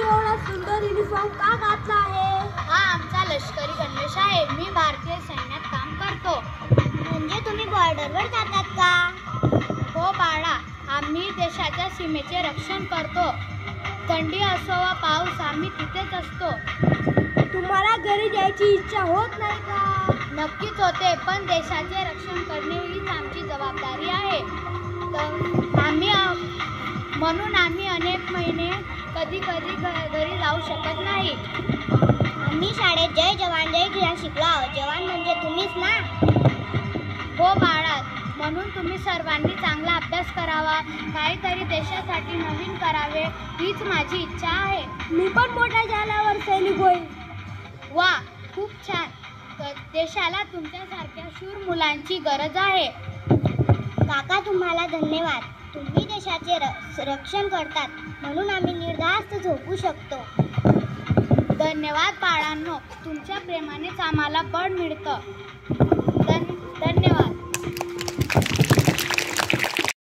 एवढा सुंदर युनिफॉर्म का घातला आहे? हा आमचा लष्करी गणवेश आहे. मी भारतीय सैन्यात काम करतो. म्हणजे तुम्ही बॉर्डरवर जातात का? हो बाळा, आम्ही देशाच्या सीमेचे रक्षण करतो. थंडी असो वा पाऊस, आम्ही तिथेच असतो. तुम्हाला घरी जायची इच्छा होत नाही का? नक्कीच होते, पण देशाचे रक्षण करणे हीच आमची जबाबदारी आहे. म्हणून आम्ही अनेक महिने कधी घरी जाऊ शकत नाही. आम्ही शाळेत जय जवान जय किसान शिकलो आहोत. जवान म्हणजे तुम्हीच ना? हो बाळा, म्हणून तुम्ही सर्वांनी चांगला अभ्यास करावा, काहीतरी देशासाठी नवीन करावे, हीच माझी इच्छा आहे. मी पण मोठ्या झाल्यावर सैनिक होईल. वा, खूप छान. देशाला तुमच्यासारख्या शूर मुलांची गरज आहे. काका, तुम्हाला धन्यवाद. तुम्ही देशाचे रक्षण करतात, म्हणून आम्ही निर्धास्त झोपू शकतो. धन्यवाद बाळांनो, तुमच्या प्रेमानेच आम्हाला बळ मिळतं. धन्यवाद.